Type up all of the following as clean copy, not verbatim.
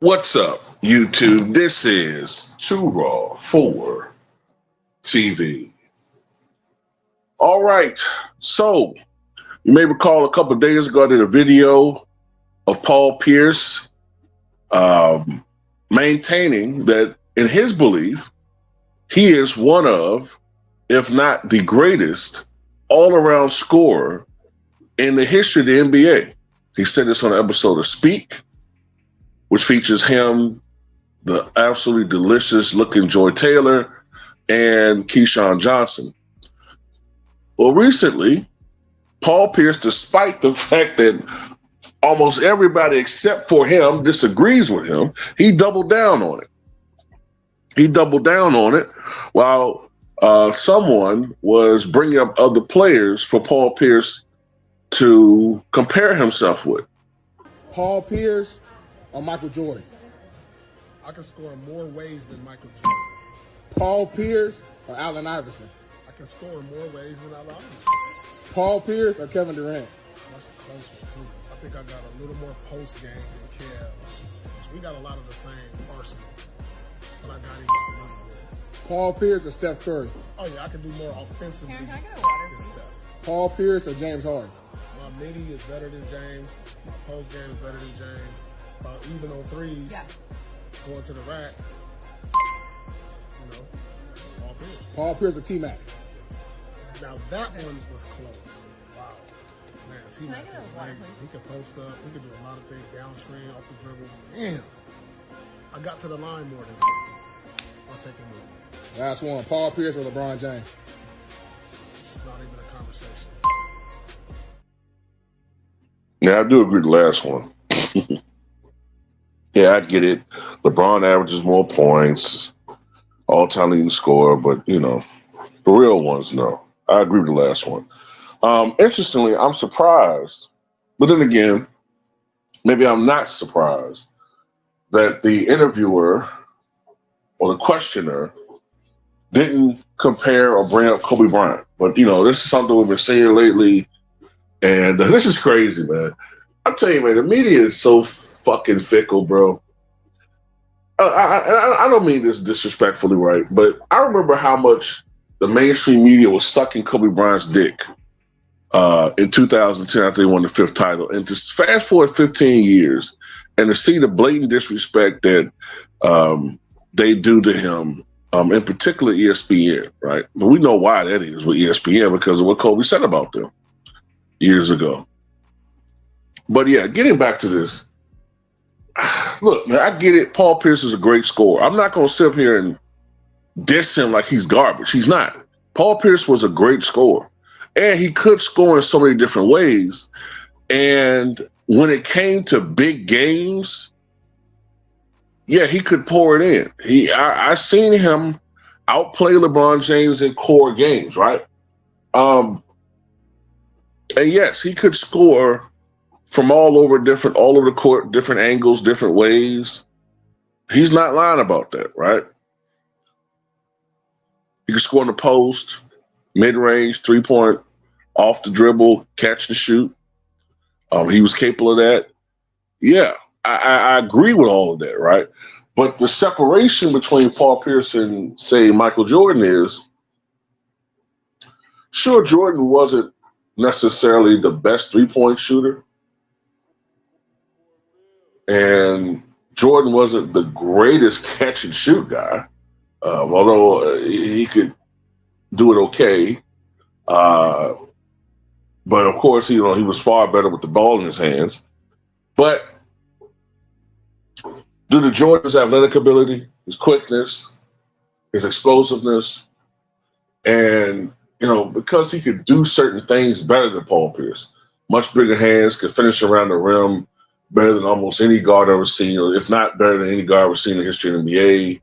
What's up, YouTube? This is Too Raw for TV. All right. So, you may recall a couple of days ago I did a video of Paul Pierce maintaining that, in his belief, he is one of, if not the greatest, all around scorer in the history of the NBA. He said this on an episode of Speak, which features him, the absolutely delicious looking Joy Taylor, and Keyshawn Johnson. Well, recently, Paul Pierce, despite the fact that almost everybody except for him disagrees with him, he doubled down on it. He doubled down on it while someone was bringing up other players for Paul Pierce to compare himself with. Paul Pierce or Michael Jordan? I can score in more ways than Michael Jordan. Paul Pierce or Allen Iverson? I can score in more ways than Allen Iverson. Paul Pierce or Kevin Durant? That's a close one, too. I think I got a little more post game than Kev. We got a lot of the same arsenal, but I got him by a little bit. Paul Pierce or Steph Curry? Oh, yeah, I can do more offensively than Steph. Paul Pierce or James Harden? My midi is better than James. My post game is better than James. Even on threes, going to the rack, Paul Pierce. Paul Pierce or T-Mac? Now that one was close. Wow. Man, T-Mac is amazing. He can post up. He can do a lot of things down screen, off the dribble. Damn. I got to the line more than him. I'll take him with me. Last one, Paul Pierce or LeBron James? This is not even a conversation. Yeah, I do agree with the last one. Yeah, I get it. LeBron averages more points, all-time leading scorer, but, the real ones, no. I agree with the last one. Interestingly, I'm surprised, but then again, maybe I'm not surprised that the interviewer or the questioner didn't compare or bring up Kobe Bryant. But, this is something we've been seeing lately, and this is crazy, man. I tell you, man, the media is so fucking fickle, bro. I don't mean this disrespectfully, right? But I remember how much the mainstream media was sucking Kobe Bryant's dick in 2010 after they won the fifth title. And to fast forward 15 years and to see the blatant disrespect that they do to him, in particular ESPN, right? But we know why that is with ESPN because of what Kobe said about them years ago. But yeah, getting back to this, look, man, I get it. Paul Pierce is a great scorer. I'm not going to sit up here and diss him like he's garbage. He's not. Paul Pierce was a great scorer, and he could score in so many different ways. And when it came to big games, yeah, he could pour it in. I seen him outplay LeBron James in core games, right? And yes, he could score from all over the court, different angles, different ways. He's not lying about that, right? He could score in the post, mid-range, three-point, off the dribble, catch and shoot. He was capable of that. Yeah, I agree with all of that, right? But the separation between Paul Pierce and, say, Michael Jordan is, sure, Jordan wasn't necessarily the best three-point shooter, and Jordan wasn't the greatest catch and shoot guy, although he could do it okay. But of course, he was far better with the ball in his hands. But due to Jordan's athletic ability, his quickness, his explosiveness, and because he could do certain things better than Paul Pierce, much bigger hands, could finish around the rim better than almost any guard I've ever seen, or if not better than any guard I've ever seen in the history of the NBA.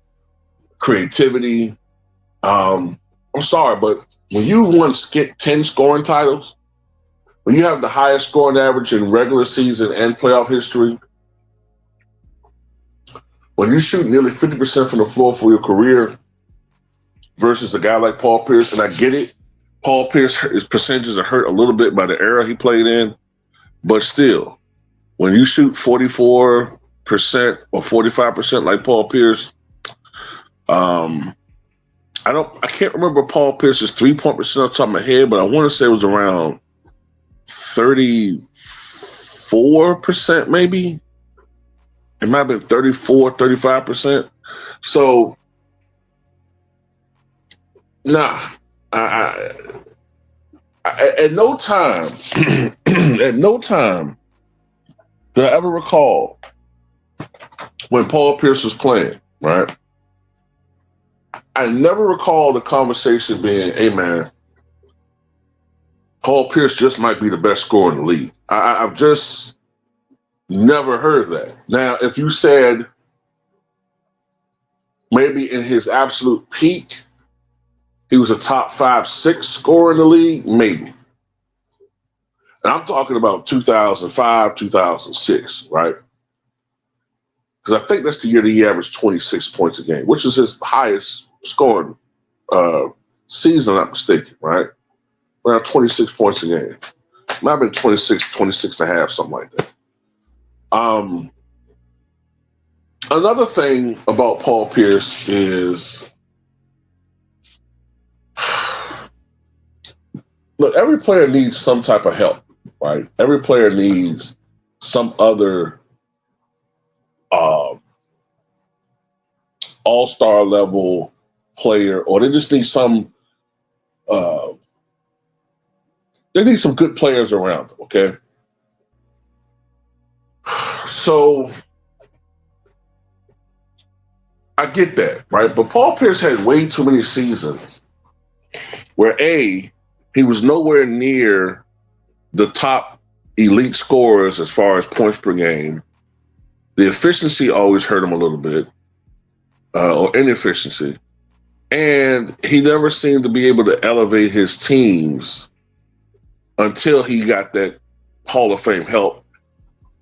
Creativity. I'm sorry, but when you once get 10 scoring titles, when you have the highest scoring average in regular season and playoff history, when you shoot nearly 50% from the floor for your career versus a guy like Paul Pierce, and I get it, Paul Pierce, his percentages are hurt a little bit by the era he played in, but still, when you shoot 44, or 45% like Paul Pierce. I can't remember Paul Pierce's 3-point percent off the top of my head, but I want to say it was around 34%, maybe. It might have been 34, 35%. So, nah, at no time, at no time do I ever recall when Paul Pierce was playing, right? I never recall the conversation being, hey, man, Paul Pierce just might be the best scorer in the league. I've just never heard that. Now, if you said maybe in his absolute peak, he was a top 5, 6 scorer in the league, maybe. And I'm talking about 2005, 2006, right? Because I think that's the year that he averaged 26 points a game, which is his highest scoring season, if I'm not mistaken, right? Around 26 points a game. Might have been 26 and a half, something like that. Another thing about Paul Pierce is, look, every player needs some type of help, right? Every player needs some other all-star level player, or they just need some they need some good players around them, okay? So I get that, right? But Paul Pierce had way too many seasons where he was nowhere near the top elite scorers as far as points per game. The efficiency always hurt him a little bit, or inefficiency. And he never seemed to be able to elevate his teams until he got that Hall of Fame help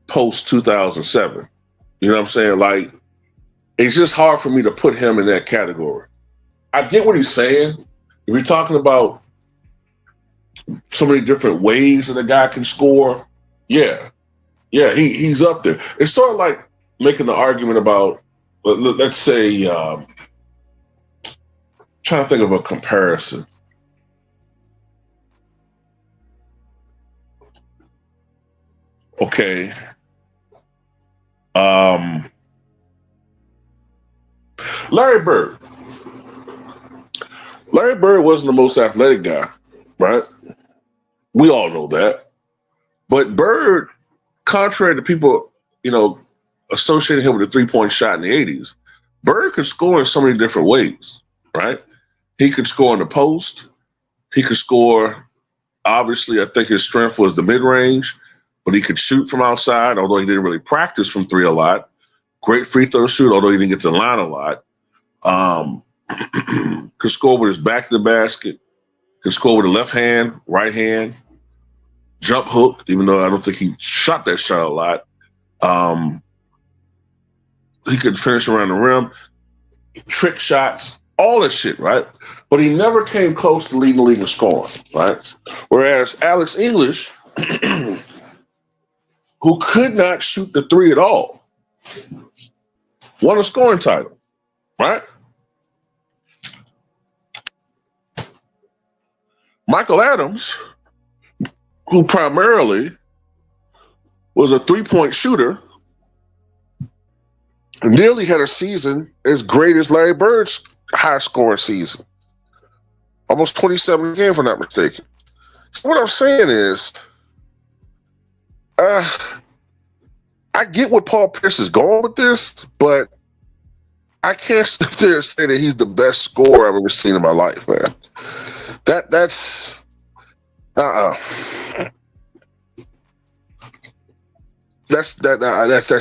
post 2007. You know what I'm saying? Like, it's just hard for me to put him in that category. I get what he's saying. If you're talking about so many different ways that a guy can score, yeah, he's up there. It's sort of like making the argument about, let's say, trying to think of a comparison. Okay. Larry Bird. Larry Bird wasn't the most athletic guy, right? We all know that. But Bird, contrary to people, associating him with a 3-point shot in the 80s, Bird could score in so many different ways, right? He could score in the post. He could score, obviously, I think his strength was the mid-range, but he could shoot from outside, although he didn't really practice from 3 a lot. Great free throw shoot, although he didn't get to the line a lot. Could score with his back to the basket. Could score with the left hand, right hand. Jump hook, even though I don't think he shot that shot a lot. He could finish around the rim. Trick shots, all that shit, right? But he never came close to leading the league in scoring, right? Whereas Alex English, who could not shoot the 3 at all, won a scoring title, right? Michael Adams, who primarily was a 3-point shooter, nearly had a season as great as Larry Bird's high-scoring season. Almost 27 games, if I'm not mistaken. So what I'm saying is, I get what Paul Pierce is going with this, but I can't sit there and say that he's the best scorer I've ever seen in my life, man. That's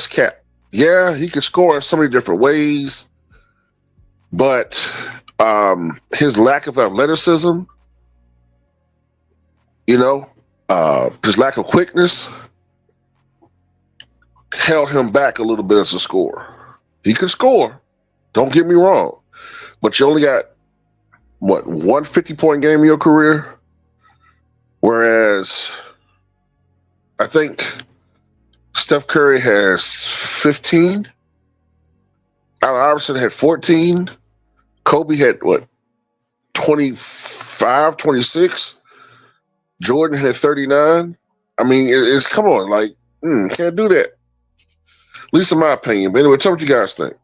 cap. Yeah, he can score in so many different ways, but his lack of athleticism, his lack of quickness held him back a little bit as a scorer. He could score, don't get me wrong, but you only got, one 50-point game in your career? Whereas I think Steph Curry has 15. Allen Iverson had 14. Kobe had what? 25, 26. Jordan had 39. I mean, it's come on, like, can't do that. At least in my opinion. But anyway, tell me what you guys think.